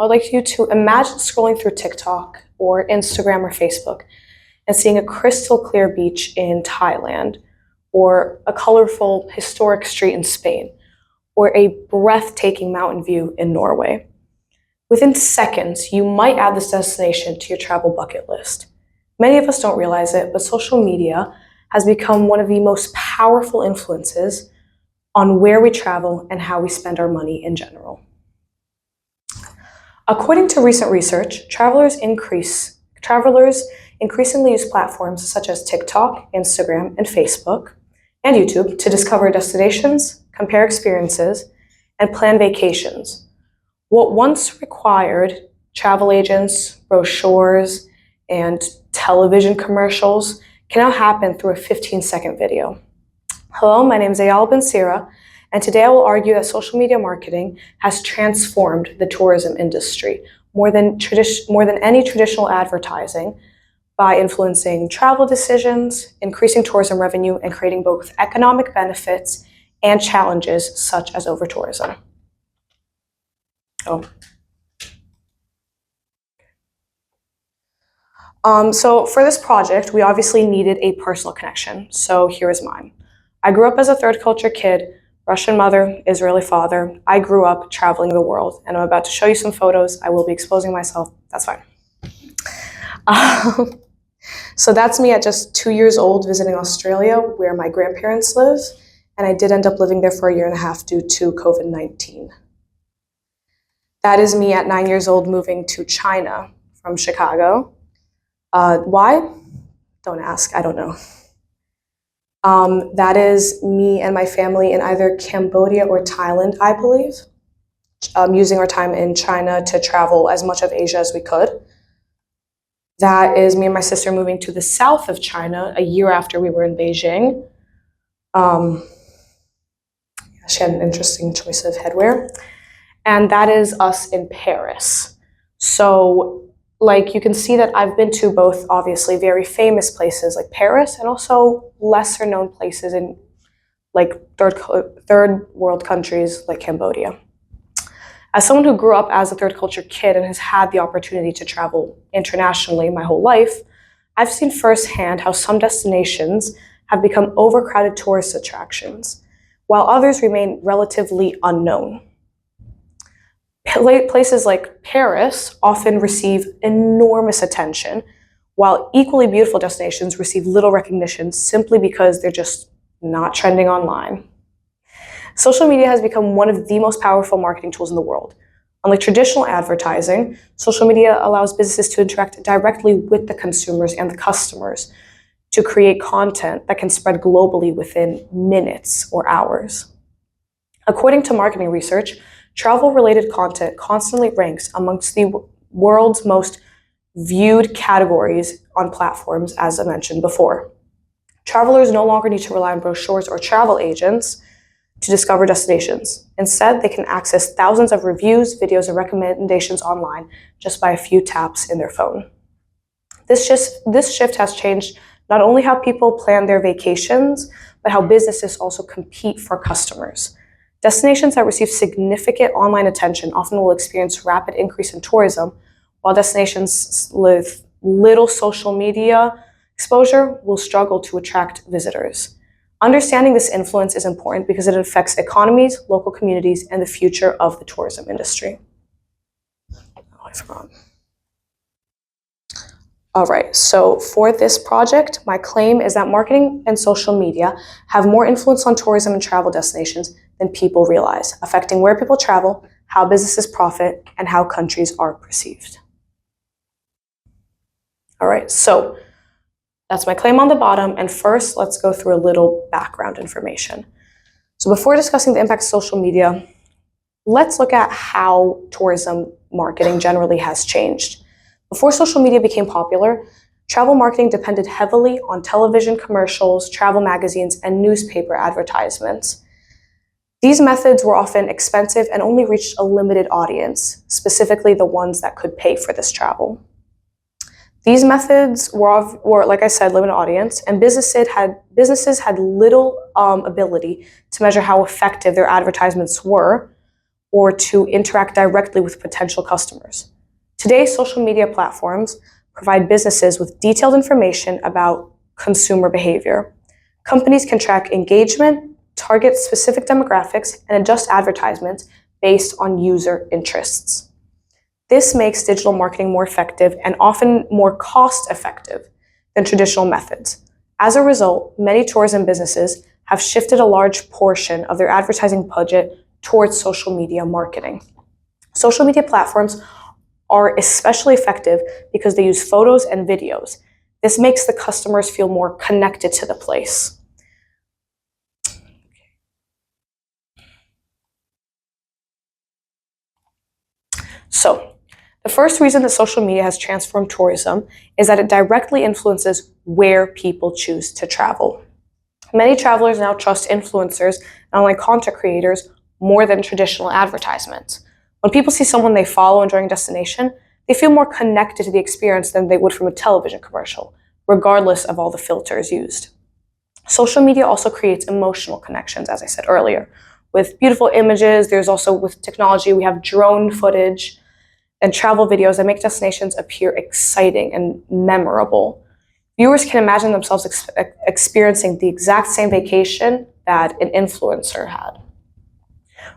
I would like you to imagine scrolling through TikTok or Instagram or Facebook and seeing a crystal clear beach in Thailand, or a colorful historic street in Spain, or a breathtaking mountain view in Norway. Within seconds, you might add this destination to your travel bucket list. Many of us don't realize it, but social media has become one of the most powerful influences on where we travel and how we spend our money in general. According to recent research, travelers increasingly use platforms such as TikTok, Instagram, and Facebook, and YouTube to discover destinations, compare experiences, and plan vacations. What once required travel agents, brochures, and television commercials can now happen through a 15-second video. Hello, my name is Ayala Ben-Sira, and today I will argue that social media marketing has transformed the tourism industry more than any traditional advertising by influencing travel decisions, increasing tourism revenue, and creating both economic benefits and challenges such as over-tourism. So for this project, we obviously needed a personal connection, so here is mine. I grew up as a third culture kid, Russian mother, Israeli father. I grew up traveling the world, and I'm about to show you some photos. I will be exposing myself, that's fine. So that's me at just 2 years old visiting Australia, where my grandparents live, and I did end up living there for a year and a half due to COVID-19. That is me at 9 years old moving to China from Chicago. Why? Don't ask, I don't know. That is me and my family in either Cambodia or Thailand, I believe, using our time in China to travel as much of Asia as we could. That is me and my sister moving to the south of China a year after we were in Beijing. She had an interesting choice of headwear. And that is us in Paris. So, like, you can see that I've been to both obviously very famous places like Paris and also lesser known places in like third world countries like Cambodia. As someone who grew up as a third culture kid and has had the opportunity to travel internationally my whole life, I've seen firsthand how some destinations have become overcrowded tourist attractions, while others remain relatively unknown. Places like Paris often receive enormous attention, while equally beautiful destinations receive little recognition simply because they're just not trending online. Social media has become one of the most powerful marketing tools in the world. Unlike traditional advertising, social media allows businesses to interact directly with the consumers and the customers to create content that can spread globally within minutes or hours. According to marketing research, travel-related content constantly ranks amongst the world's most viewed categories on platforms, as I mentioned before. Travelers no longer need to rely on brochures or travel agents to discover destinations. Instead, they can access thousands of reviews, videos, and recommendations online just by a few taps in their phone. This shift has changed not only how people plan their vacations, but how businesses also compete for customers. Destinations that receive significant online attention often will experience rapid increase in tourism, while destinations with little social media exposure will struggle to attract visitors. Understanding this influence is important because it affects economies, local communities, and the future of the tourism industry. Oh, I forgot. All right, so for this project, my claim is that marketing and social media have more influence on tourism and travel destinations than people realize, affecting where people travel, how businesses profit, and how countries are perceived. All right, so that's my claim on the bottom, and first, let's go through a little background information. So before discussing the impact of social media, let's look at how tourism marketing generally has changed. Before social media became popular, travel marketing depended heavily on television commercials, travel magazines, and newspaper advertisements. These methods were often expensive and only reached a limited audience, specifically the ones that could pay for this travel. These methods were, like I said, limited audience, and businesses had little ability to measure how effective their advertisements were, or to interact directly with potential customers. Today, social media platforms provide businesses with detailed information about consumer behavior. Companies can track engagement, target specific demographics, and adjust advertisements based on user interests. This makes digital marketing more effective and often more cost-effective than traditional methods. As a result, many tourism businesses have shifted a large portion of their advertising budget towards social media marketing. Social media platforms are especially effective because they use photos and videos. This makes the customers feel more connected to the place. So, the first reason that social media has transformed tourism is that it directly influences where people choose to travel. Many travelers now trust influencers and online content creators more than traditional advertisements. When people see someone they follow enjoying a destination, they feel more connected to the experience than they would from a television commercial, regardless of all the filters used. Social media also creates emotional connections, as I said earlier. With beautiful images, there's also, with technology, we have drone footage and travel videos that make destinations appear exciting and memorable. Viewers can imagine themselves experiencing the exact same vacation that an influencer had.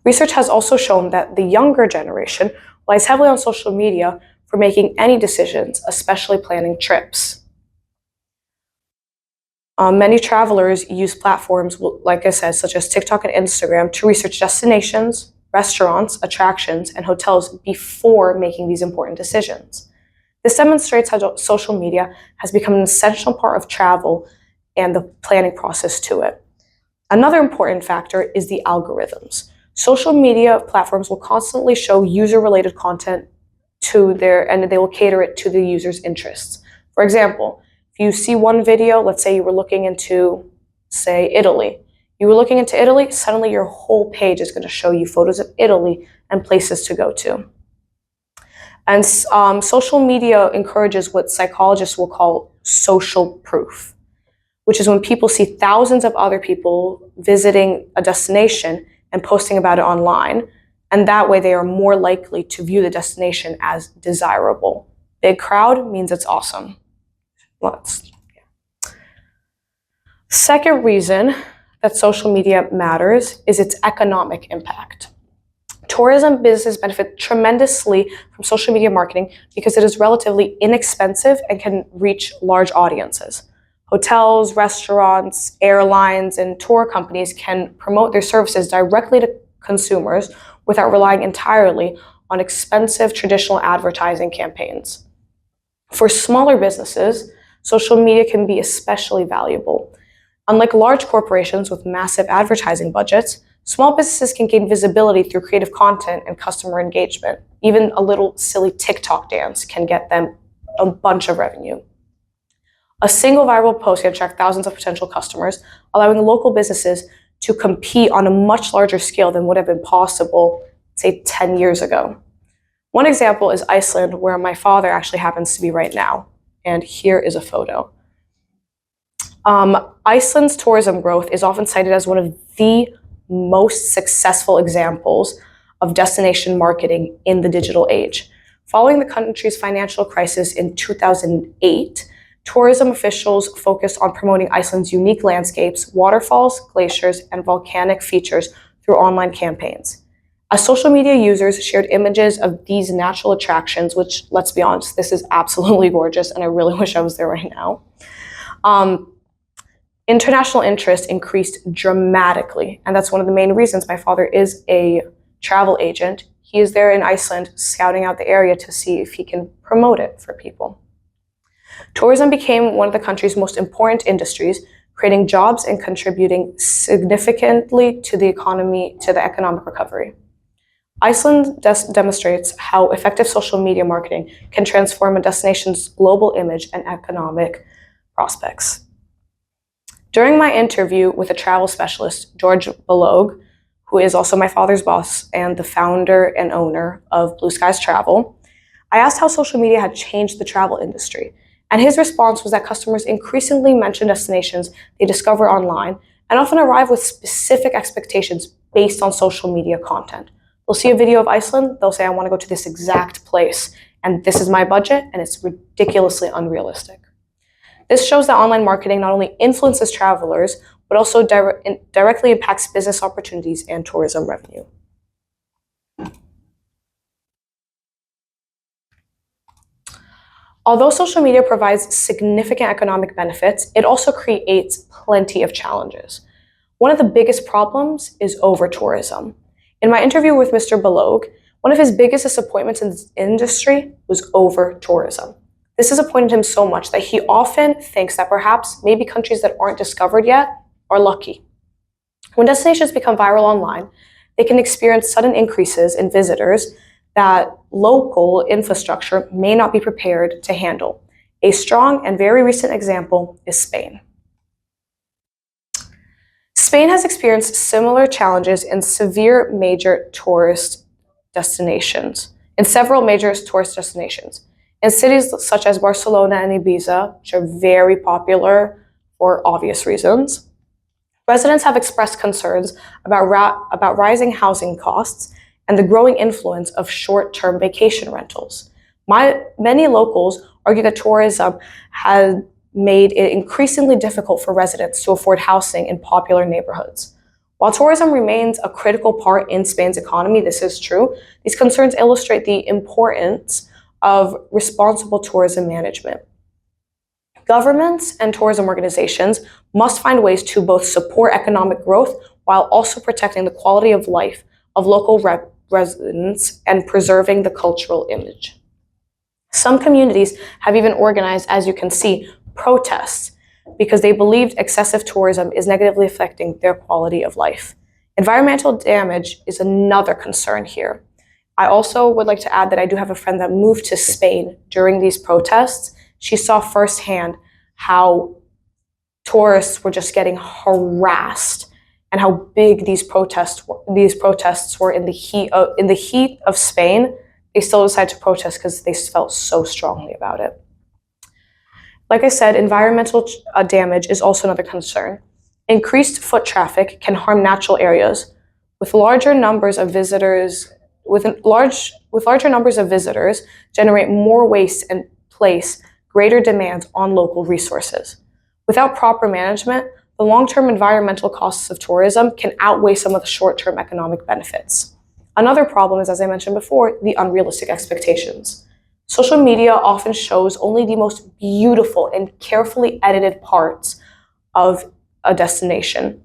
Research has also shown that the younger generation relies heavily on social media for making any decisions, especially planning trips. Many travelers use platforms, like I said, such as TikTok and Instagram, to research destinations, restaurants, attractions, and hotels before making these important decisions. This demonstrates how social media has become an essential part of travel and the planning process to it. Another important factor is the algorithms. Social media platforms will constantly show user-related content and they will cater it to the user's interests. For example, if you see one video, let's say you were looking into, say, Italy. You were looking into Italy, suddenly your whole page is going to show you photos of Italy and places to go to. And social media encourages what psychologists will call social proof, which is when people see thousands of other people visiting a destination and posting about it online, and that way they are more likely to view the destination as desirable. Big crowd means it's awesome. Second reason that social media matters is its economic impact. Tourism businesses benefit tremendously from social media marketing because it is relatively inexpensive and can reach large audiences. Hotels, restaurants, airlines, and tour companies can promote their services directly to consumers without relying entirely on expensive traditional advertising campaigns. For smaller businesses, social media can be especially valuable. Unlike large corporations with massive advertising budgets, small businesses can gain visibility through creative content and customer engagement. Even a little silly TikTok dance can get them a bunch of revenue. A single viral post can attract thousands of potential customers, allowing local businesses to compete on a much larger scale than would have been possible, say, 10 years ago. One example is Iceland, where my father actually happens to be right now. And here is a photo. Iceland's tourism growth is often cited as one of the most successful examples of destination marketing in the digital age. Following the country's financial crisis in 2008, tourism officials focused on promoting Iceland's unique landscapes, waterfalls, glaciers, and volcanic features through online campaigns. As social media users shared images of these natural attractions, which, let's be honest, this is absolutely gorgeous, and I really wish I was there right now, international interest increased dramatically, and that's one of the main reasons my father is a travel agent. He is there in Iceland scouting out the area to see if he can promote it for people. Tourism became one of the country's most important industries, creating jobs and contributing significantly to the economic recovery. Iceland demonstrates how effective social media marketing can transform a destination's global image and economic prospects. During my interview with a travel specialist, George Balog, who is also my father's boss and the founder and owner of Blue Skies Travel, I asked how social media had changed the travel industry. And his response was that customers increasingly mention destinations they discover online and often arrive with specific expectations based on social media content. They'll see a video of Iceland, they'll say, I want to go to this exact place, and this is my budget, and it's ridiculously unrealistic. This shows that online marketing not only influences travelers, but also directly impacts business opportunities and tourism revenue. Although social media provides significant economic benefits, it also creates plenty of challenges. One of the biggest problems is over-tourism. In my interview with Mr. Balog, one of his biggest disappointments in this industry was over-tourism. This disappointed him so much that he often thinks that perhaps maybe countries that aren't discovered yet are lucky. When destinations become viral online, they can experience sudden increases in visitors that local infrastructure may not be prepared to handle. A strong and very recent example is Spain. Spain has experienced similar challenges in several major tourist destinations. In cities such as Barcelona and Ibiza, which are very popular for obvious reasons, residents have expressed concerns about rising housing costs and the growing influence of short-term vacation rentals. Many locals argue that tourism has made it increasingly difficult for residents to afford housing in popular neighborhoods. While tourism remains a critical part in Spain's economy, this is true, these concerns illustrate the importance of responsible tourism management. Governments and tourism organizations must find ways to both support economic growth while also protecting the quality of life of local residents and preserving the cultural image. Some communities have even organized, as you can see, protests because they believed excessive tourism is negatively affecting their quality of life. Environmental damage is another concern here. I also would like to add that I do have a friend that moved to Spain during these protests. She saw firsthand how tourists were just getting harassed and how big these protests were in the heat of Spain. They still decided to protest because they felt so strongly about it. Like I said, environmental damage is also another concern. Increased foot traffic can harm natural areas. With larger numbers of visitors generate more waste and place greater demands on local resources. Without proper management, the long-term environmental costs of tourism can outweigh some of the short-term economic benefits. Another problem is, as I mentioned before, the unrealistic expectations. Social media often shows only the most beautiful and carefully edited parts of a destination.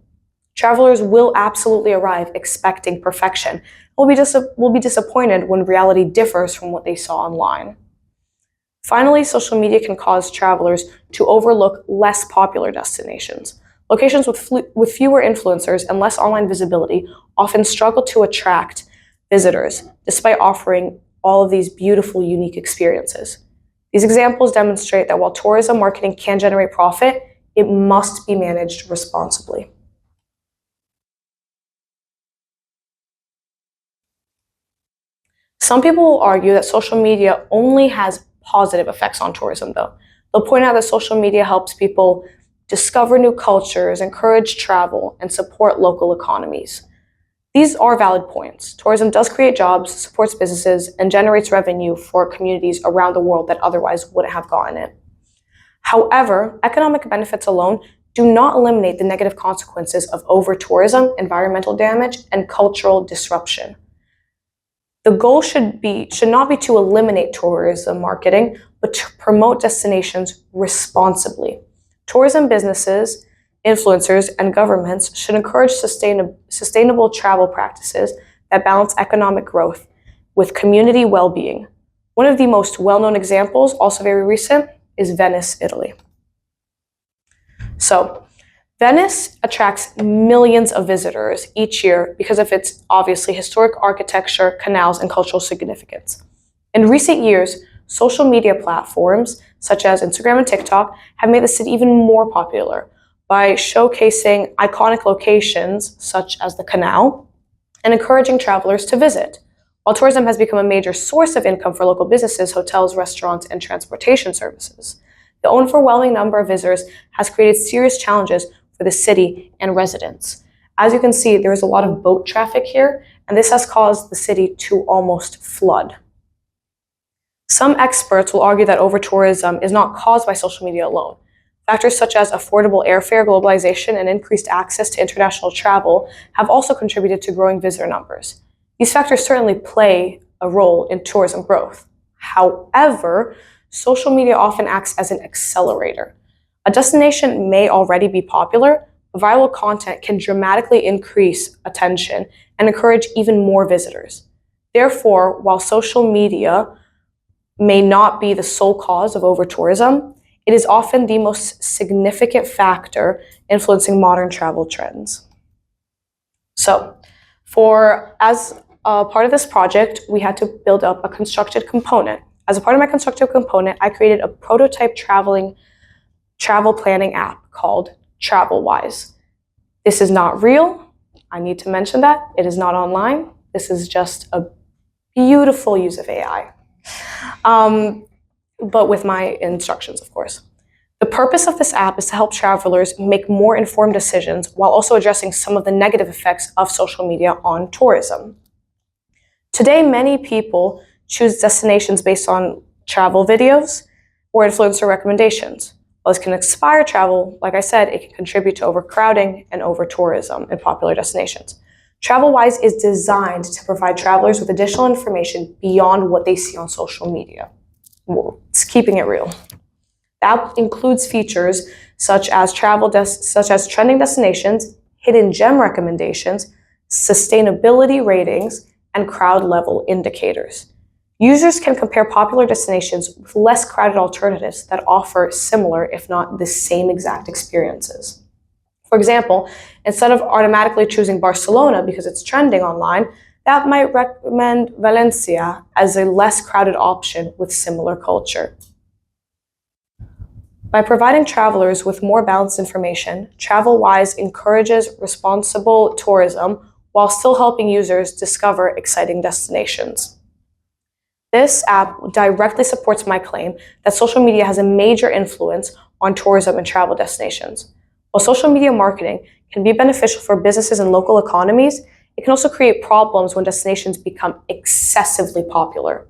Travelers will absolutely arrive expecting perfection. Will be disappointed when reality differs from what they saw online. Finally, social media can cause travelers to overlook less popular destinations. Locations with fewer influencers and less online visibility often struggle to attract visitors, despite offering all of these beautiful, unique experiences. These examples demonstrate that while tourism marketing can generate profit, it must be managed responsibly. Some people will argue that social media only has positive effects on tourism, though. They'll point out that social media helps people discover new cultures, encourage travel, and support local economies. These are valid points. Tourism does create jobs, supports businesses, and generates revenue for communities around the world that otherwise wouldn't have gotten it. However, economic benefits alone do not eliminate the negative consequences of over-tourism, environmental damage, and cultural disruption. The goal should not be to eliminate tourism marketing, but to promote destinations responsibly. Tourism businesses, influencers, and governments should encourage sustainable travel practices that balance economic growth with community well-being. One of the most well-known examples, also very recent, is Venice, Italy. So, Venice attracts millions of visitors each year because of its obviously historic architecture, canals, and cultural significance. In recent years, social media platforms such as Instagram and TikTok have made the city even more popular by showcasing iconic locations such as the canal and encouraging travelers to visit. While tourism has become a major source of income for local businesses, hotels, restaurants, and transportation services, the overwhelming number of visitors has created serious challenges for the city and residents. As you can see, there is a lot of boat traffic here, and this has caused the city to almost flood. Some experts will argue that over-tourism is not caused by social media alone. Factors such as affordable airfare, globalization, and increased access to international travel have also contributed to growing visitor numbers. These factors certainly play a role in tourism growth. However, social media often acts as an accelerator. A destination may already be popular, but viral content can dramatically increase attention and encourage even more visitors. Therefore, while social media may not be the sole cause of over-tourism, it is often the most significant factor influencing modern travel trends. So, as a part of this project, we had to build up a constructed component. As a part of my constructed component, I created a prototype travel planning app called TravelWise. This is not real. I need to mention that. It is not online. This is just a beautiful use of AI. But with my instructions, of course. The purpose of this app is to help travelers make more informed decisions while also addressing some of the negative effects of social media on tourism. Today, many people choose destinations based on travel videos or influencer recommendations. While this can inspire travel, like I said, it can contribute to overcrowding and over-tourism in popular destinations. TravelWise is designed to provide travelers with additional information beyond what they see on social media. It's keeping it real. The app includes features such as trending destinations, hidden gem recommendations, sustainability ratings, and crowd level indicators. Users can compare popular destinations with less crowded alternatives that offer similar, if not the same exact experiences. For example, instead of automatically choosing Barcelona because it's trending online, that might recommend Valencia as a less crowded option with similar culture. By providing travelers with more balanced information, TravelWise encourages responsible tourism while still helping users discover exciting destinations. This app directly supports my claim that social media has a major influence on tourism and travel destinations. While social media marketing can be beneficial for businesses and local economies, it can also create problems when destinations become excessively popular.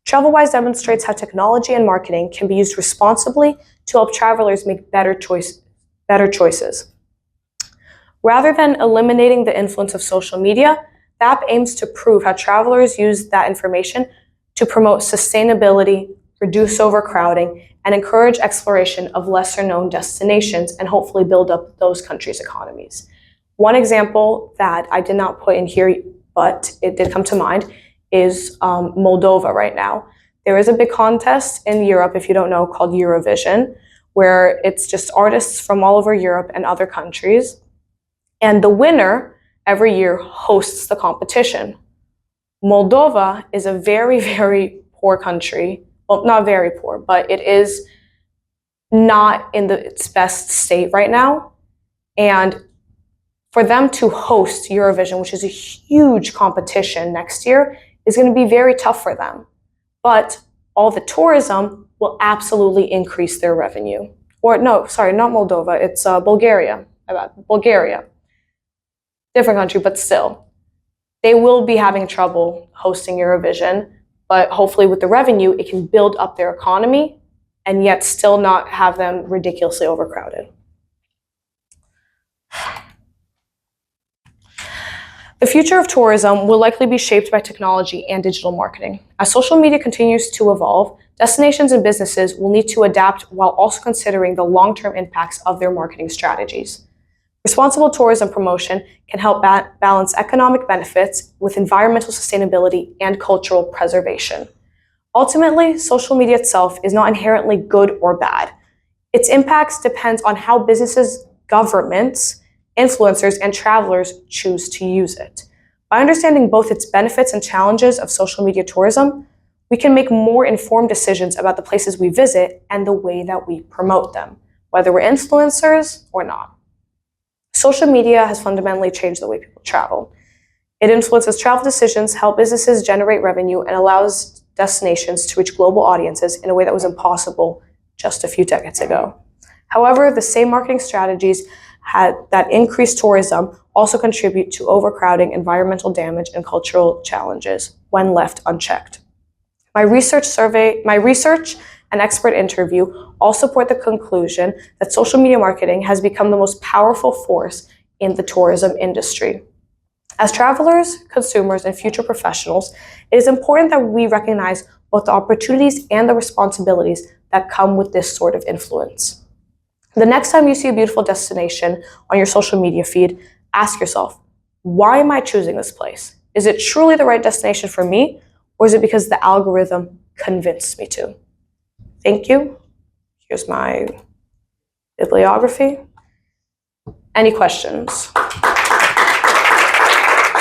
TravelWise demonstrates how technology and marketing can be used responsibly to help travelers make better choices. Rather than eliminating the influence of social media, the app aims to prove how travelers use that information to promote sustainability, reduce overcrowding, and encourage exploration of lesser-known destinations and hopefully build up those countries' economies. One example that I did not put in here, but it did come to mind, is Moldova right now. There is a big contest in Europe, if you don't know, called Eurovision, where it's just artists from all over Europe and other countries. And the winner every year hosts the competition. Moldova is a very, very poor country. Well, not very poor, but it is not in its best state right now. And for them to host Eurovision, which is a huge competition next year, is going to be very tough for them. But all the tourism will absolutely increase their revenue. Or no, sorry, not Moldova, it's Bulgaria. Bulgaria. Different country, but still. They will be having trouble hosting Eurovision, but hopefully with the revenue, it can build up their economy and yet still not have them ridiculously overcrowded. The future of tourism will likely be shaped by technology and digital marketing. As social media continues to evolve, destinations and businesses will need to adapt while also considering the long-term impacts of their marketing strategies. Responsible tourism promotion can help balance economic benefits with environmental sustainability and cultural preservation. Ultimately, social media itself is not inherently good or bad. Its impacts depend on how businesses, governments, influencers, and travelers choose to use it. By understanding both its benefits and challenges of social media tourism, we can make more informed decisions about the places we visit and the way that we promote them, whether we're influencers or not. Social media has fundamentally changed the way people travel. It influences travel decisions, helps businesses generate revenue, and allows destinations to reach global audiences in a way that was impossible just a few decades ago. However, the same marketing strategies that increase tourism also contribute to overcrowding, environmental damage, and cultural challenges when left unchecked. My research and expert interview all support the conclusion that social media marketing has become the most powerful force in the tourism industry. As travelers, consumers, and future professionals, it is important that we recognize both the opportunities and the responsibilities that come with this sort of influence. The next time you see a beautiful destination on your social media feed, ask yourself, why am I choosing this place? Is it truly the right destination for me, or is it because the algorithm convinced me to? Thank you. Here's my bibliography. Any questions?